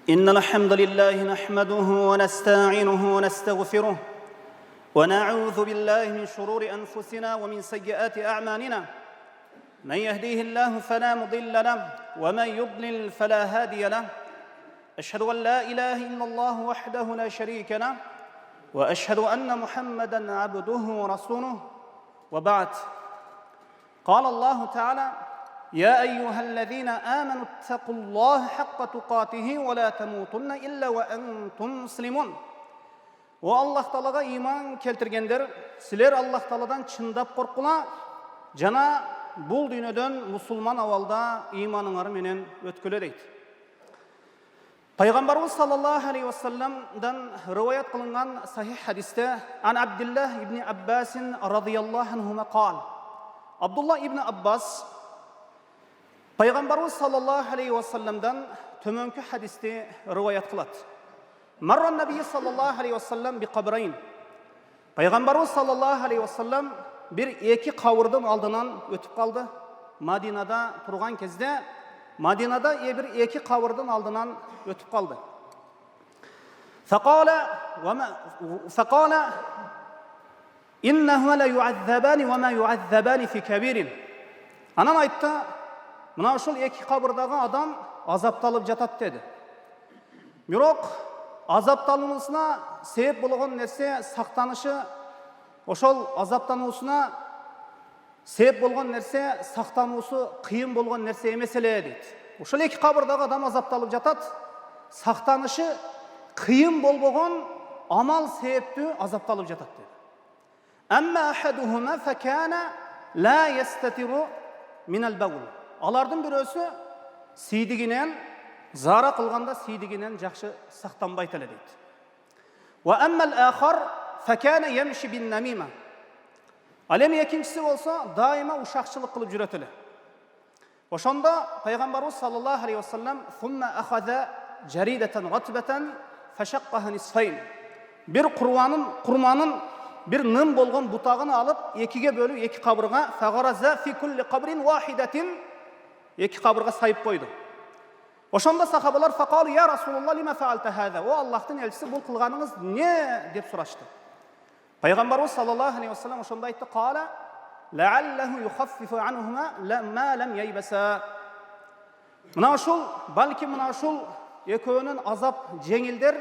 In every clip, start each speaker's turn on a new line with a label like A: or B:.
A: إن الحمد لله نحمده ونستعينه ونستغفره ونعوذ بالله من شرور أنفسنا ومن سيئات أعمالنا من يهديه الله فلا مضل له ومن يضلل فلا هادي له أشهد أن لا إله إلا الله وحده لا شريك له وأشهد أن محمدًا عبده ورسوله وبعد قال الله تعالى يا أيها الذين آمنوا اتقوا الله حق تقاته ولا تموتن إلا وأنتم مسلمون. O Allah Teala'ga iman keltirgenler, sizler Allah Teala'dan çındap korkula, jana bul dünyeden musulman avalda imanыңар менен өткөлө дейт. Пайғамбарымыз саллаллаху алейхи вассаламдан риваят кылынган сахих хадисте ан Абдуллах ибн Аббас радийаллаху анхума قال. Абдулла ибн Аббас Пайғамбарымыз саллаллаху алейхи вассаламдан төмөнкү хадисте риваят кылат. Марра набий саллаллаху алейхи вассалам биқабрайн. Пайғамбарымыз саллаллаху алейхи вассалам bir эки кабырдын алдынан өтүп калды. Мадинада турган кезде Madinada bir эки кабырдын алдынан өтүп калды. فقال إنهما لا يعذبان وما يعذبان في كبير. Анан айтты, мына ушул эки кабырдагы адам азапталып жатат dedi. Бирок азапталуусуна себеп болгон нерсе сактанышы, ошол азаптануусуна себеп болгон нерсе сактануусу кыйын болгон нерсе эмес эле дейт. Ошол эки кабырдагы адам азапталып жатат, сактанышы кыйын болбогон амал себептүү азапталып жатат дейт. Амма ахадухума факана ла ястатиру минал баул. Алардын бирөөсү сийдигинен, зара кылганда сийдигинен жакшы сактанбайт эле дейт. Ва аммал ахар факана ямши бин намима. Ал эми экинчиси болсо дайыма ушакчылык кылып жүрөт эле. Ошондо пайгамбарыбыз саллаллаху алейхи вассалам сумма ахаза жаридатан гатбатан фашаккаха нисфайн. Бир курманын бир ным болгон бутагын алып, экиге бөлүп, эки кабырга фагараза фи кулли кабрин вахидатин, эки кабырга сайып койду. Ошондо сахабалар факалу я Расулуллах лима фаалта хаза. О Аллахтын элчиси, бул кылганыңыз эмне деп сурашты. Пайгамбарыбыз саллаллаху алейхи вассалам ошондо айтты: "Кала лааллаху юхаффифу анхума ма лам яйбаса." Мына ушул, балки мына ушул экөөнүн азап жеңилдер,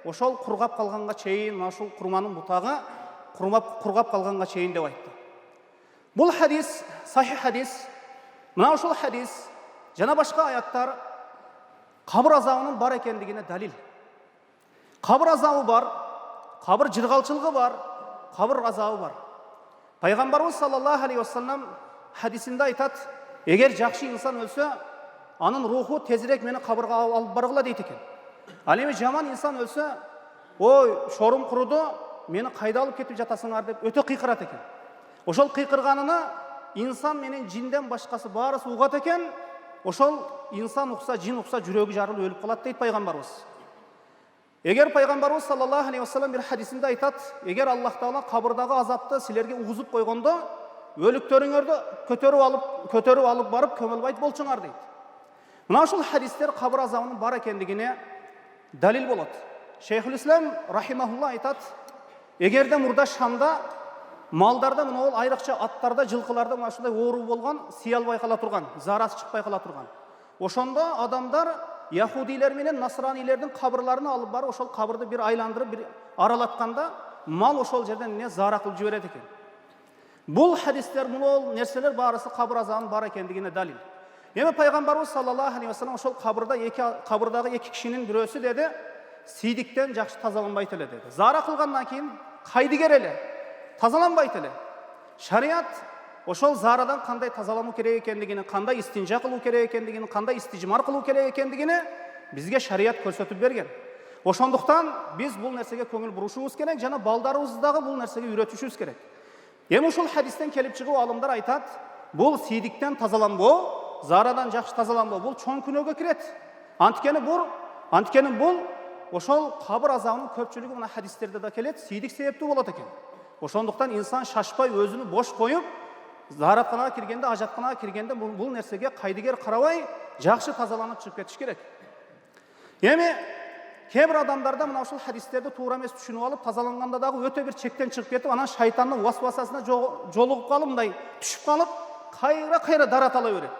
A: ошол кургап калганга чейин, мына ушул курманын бутагы кургап калганга чейин деп айтты. Бул хадис сахих хадис. Мына ушул хадис жана башка аяттар кабыр азабынын бар экендигине далил. Кабыр азабы бар, кабыр жыргалчылыгы бар, кабыр азабы бар. Пайгамбарыбыз саллаллаху алейхи вассалам хадисинде айтат: "Эгер жакшы инсан өлсө, анын руху тезирээк мени кабырга алып баргыла" дейт экен. Ал эми жаман инсан өлсө, "Ой, шорум куруду, мени кайда алып кетип жатасыңар" деп өтө кыйкырат экен. Ошол кыйкырганына инсан менен жинден башкасы баарысы угат экен. Ошол инсан укса, жин укса, жүрөгү жарылып өлүп калат дейт пайгамбарыбыз. Эгер пайгамбарыбыз саллаллаху алейхи вассалам бир хадисинде айтат: "Эгер Аллах Таала кабырдагы азапты силерге угузуп койгондо, өлүктөрүңөрдү көтөрүп алып барып көмөлбайт болчуңар" дейт. Мына ушул хадистер кабыр азабынын бар экендигине далил болот. Шейхул Ислам рахимахулла айтат: "Эгерде мурда Шамда малдарда, мына айрыкча аттарда, жылкыларда мына ушундай оору болгон, сыял байкала турган, зарасы чыкпай кала турган. Ошондо адамдар Яхудилер менен насранилердин кабырларын алып барып, ошол кабырды бир айландырып, бир аралатканда, мал ошол жерден эмне зара кылып жиберет экен. Бул хадистер, бул нерселер баарысы кабыр азабынын бар экендигине далил. Эми пайгамбарыбыз саллаллаху алейхи вассалам ошол кабырдагы эки кишинин бирөөсү деди, сийдиктен жакшы тазаланбайт эле деди. Зара кылгандан кийин кайдыгер эле, тазаланбайт эле. Шарият ошол зарадан кандай тазалануу керек экендигини, кандай истинжа кылуу керек экендигини, кандай истижмар кылуу керек экендигини бизге шарият көрсөтүп берген. Ошондуктан биз бул нерсеге көңүл бурушубуз керек жана балдарыбызды дагы бул нерсеге үйрөтүшүбүз керек. Эми ушул хадистен келип чыгып алымдар айтат: бул сийдиктен тазаланбоо, зарадан жакшы тазаланбоо бул чоң күнөөгө кирет. Анткени бул ошол кабыр азабынын көпчүлүгү мына хадистерде да келет, сийдик себептүү болот экен. Ошондуктан инсан шашпай өзүнү бош коюп, зааратканага киргенде, ажатканага киргенде бул нерсеге кайдыгер карабай, жакшы тазаланып чыгып кетиш керек. Эми кейбір адамдарда мына ушул хадистерди туура эмес түшүнүп алып, тазаланганда дагы өтө бир чектен чыгып кетип, анан шайтандын васвасасына жолугуп калып, мындай түшүп калып, кайра дарат ала берет.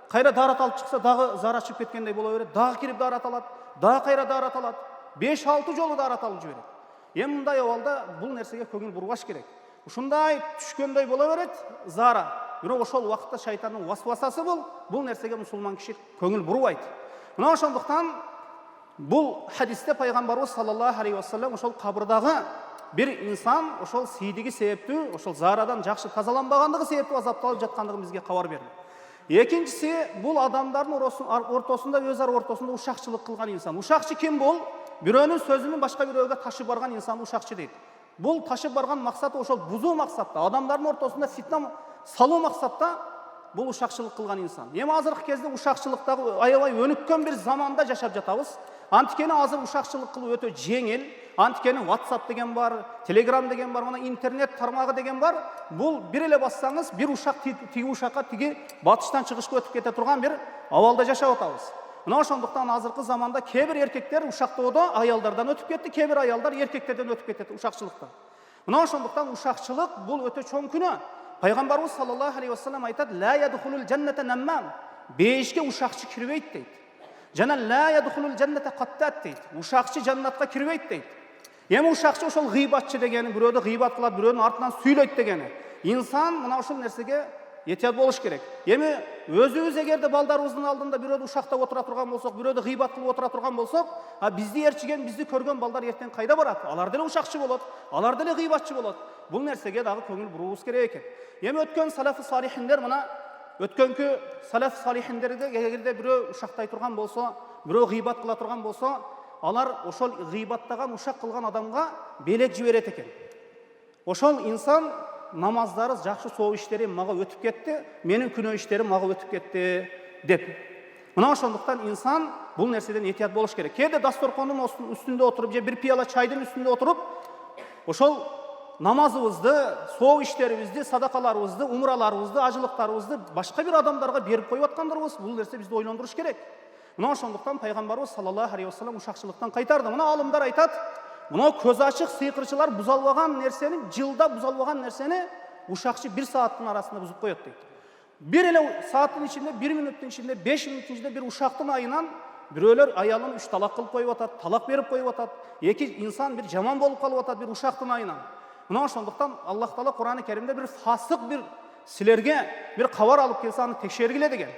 A: Кайра дарат алып чыкса, дагы зар ачып кеткендей боло берет. Дагы кирип дарат алат, дагы кайра дарат алат. 5-6 жолу дарат алып жиберет. Эми мындай абалда бул нерсеге көңүл бурбаш керек. Ушундай түшкөндөй боло берет зара. Бирок ошол убакытта шайтандын васвасасы бул нерсеге мусулман киши көңүл бурбайт. Мына ошондуктан бул хадисте пайгамбарыбыз саллаллаху алейхи вассалам ошол кабырдагы бир инсан ошол сейдиги себептүү, ошол зарадан жакшы тазаланбагандыгы себептүү азапталып жаткандыгын бизге кабар берди. Экинчиси, бул адамдардын ортосунда, өз ара ортосунда ушакчылык кылган инсан. Ушакчы ким бул? Бирөөнүн сөзүн башка бирөөгө ташып барган инсан ушакчы дейт. Бул ташып барган максаты ошол бузуу максатта, адамдардын ортосунда фитна салуу максатта бул ушакчылык кылган инсан. Эми азыркы кезде ушакчылыктагы аябай өнүккөн бир заманда жашап жатабыз. Антикени азыр ушакчылык кылуу өтө жеңил. Антикени WhatsApp деген бар, Telegram деген бар, мына интернет тармагы деген бар. Бул бир эле бассаңыз, бир ушак тиги ушакка, тиги батыштан чыгышка өтүп кете турган бир абалда жашап атабыз. Мына ошондуктан азыркы заманда кээ бир эркектер ушактоодо аялдардан өтүп кетти, кээ бир аялдар эркектерден өтүп кетет ушакчылыкта. Мына ошондуктан ушакчылык бул өтө чоң күнөө. Пайгамбарыбыз саллаллаху алейхи вассалам айтат: "Ла ядхулул жанната наммам." Бейишке ушакчы кирбейт дейт. Жана ла ядхулул жанната каттат дейт. Ушакчы жаннатка кирбейт дейт. Эми ушакчы ошол гыйбатчы дегени, бирөөдү гыйбат кылат, бирөөнүн артынан сүйлөйт дегени. Инсан мына ушул нерсеге этият болуш керек. Эми өзүбүз эгерде балдарыбыздын алдында бирөөдү ушактап отура турган болсок, бирөөдү гыйбат кылып отура турган болсок, бизди ээрчиген, бизди көргөн балдар эртең кайда барат? Алар деле ушакчы болот, алар деле гыйбатчы болот. Бул нерсеге дагы көңүл буруубуз керек экен. Эми өткөн салафы салихиндер, мына өткөнкү салаф салихиндерге эгерде бирөө ушактай турган болсо, бирөө гыйбат кыла турган болсо, алар ошол гыйбаттаган, ушак кылган адамга белек жиберет экен. Ошол инсан намаздары, жакшы соо иштери мага өтүп кетти, менин күнөө иштерим мага өтүп кетти деп. Мына ошондуктан инсан бул нерседен этият болуш керек. Кээде дасторкондун үстүндө отуруп, же бир пияла чайдын үстүндө отуруп, ошол намазыбызды, соо иштерибизди, садакаларыбызды, умраларыбызды, ажылыктарыбызды башка бир адамдарга берип коюп аткандарбыз. Бул нерсе бизди ойлондуруш керек. Мына ошондуктан пайгамбарыбыз саллаллаху алейхи вассалам ушакчылыктан кайтарды. Мына алымдар айтат: "Мына көз ачык сыйкырчылар бузалбаган нерсени, жылда бузалбаган нерсени ушакчы 1 сааттын арасында бузуп коет" дейт. Бир эле сааттын ичинде, 1 мүнөттүн ичинде, 5 мүнөттүн ичинде бир ушактын айынан бирөөлөр аялын 3 талак кылып коюп атат, талак берип коюп атат. Эки инсан бир жаман болуп калып атат бир ушактын айынан. Мына ошондуктан Аллах Таала Кур'ан-ы Керимде бир фасык бир силерге бир кабар алып келсе, аны текшергиле деген.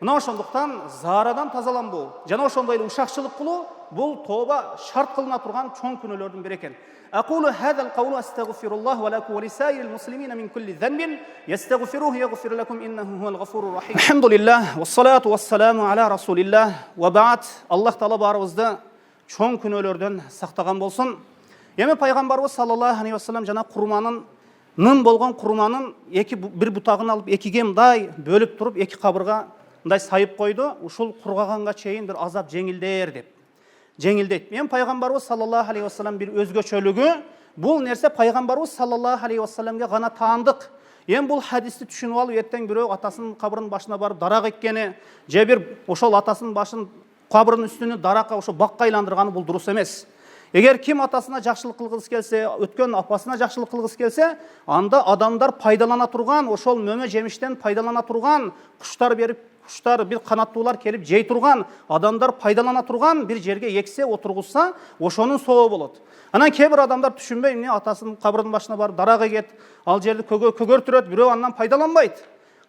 A: Мына ошондуктан зарадан тазаланбоо жана ошондой эле ушакчылык кылуу бул тооба шарт кылына турган чоң күнөөлөрдүн бири экен. Aqulu hadal qawlu astaghfirullah wa lakum wa lisa'iril muslimina min kulli dhanbin yastaghfiruhu yaghfir lakum innahu huwal ghafurur rahim. Alhamdulillah wassalatu wassalamu ala rasulillah wa ba'd. Allah Taala barыбызды чоң күнөөлөрдөн сактаган болсун. Эми пайгамбарыбыз саллаллаху алейхи вассалам жана курманын нын болгон курманын бир бутагын алып экиге мындай бөлүп туруп, эки кабырга мындай сайып койду. Ушул кургаганга чейин бир азап жеңилдер деп. Жеңилдейт. Эми пайгамбарыбыз саллаллаху алейхи вассалам бир өзгөчөлүгү, бул нерсе пайгамбарыбыз саллаллаху алейхи вассаламга гана таандык. Эми бул хадисти түшүнүп алып, эртең бирөө атасынын кабырынын башына барып дарак эккени, же бир ошол атасынын башын кабырынын үстүнө даракка ошо бакка айландырганы бул дурус эмес. Эгер ким атасына жакшылык кылгысы келсе, өткөн апасына жакшылык кылгысы келсе, анда адамдар пайдалана турган, ошол мөмө жемиштен пайдалана турган, куштар бир канаттуулар келип жей турган, адамдар пайдалана турган бир жерге ексе отургузса, ошонун сообу болот. Анан кээ бир адамдар түшүнбөй, эмне атасынын кабырынын башына барып дарак эгет, ал жерди көгөртүрөт, бирөө андан пайдаланбайт.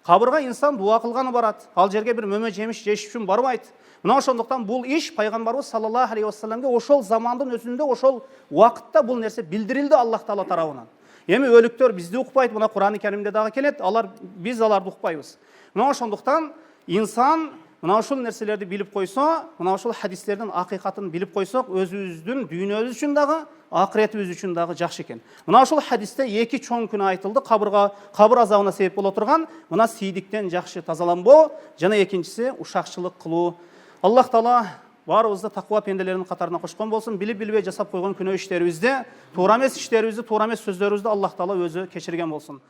A: Кабырга инсан дуа кылганы барат, ал жерге бир мөмө жемиш жеш үчүн барбайт. Мына ошондуктан бул иш пайгамбарыбыз саллаллаху алейхи вассаламга ошол замандын өзүндө, ошол убакытта бул нерсе билдирилди Аллах Таала тарабынан. Эми өлүктөр бизди укпайт, мына Кур'ан-ы Керимде дагы келет, биз аларды укпайбыз. Мына ошондуктан инсан мына ушул нерселерди билип койсо, мына ушул хадистердин акыйкатын билип койсок, өзүбүздүн дүйнөбүз үчүн дагы, акыретибиз үчүн дагы жакшы экен. Мына ушул хадисте эки чоң күнөө айтылды, кабыр азабына себеп боло турган, мына сейдиктен жакшы тазаланбоо жана экинчиси ушакчылык кылуу. Аллах Таала барыбызды таква пенделеринин катарына кошкон болсун. Билип билбей жасап койгон күнөө иштерибизди, туура эмес иштерибизди, туура эмес сөздөрүбүздү Аллах Таала өзү кечирген болсун.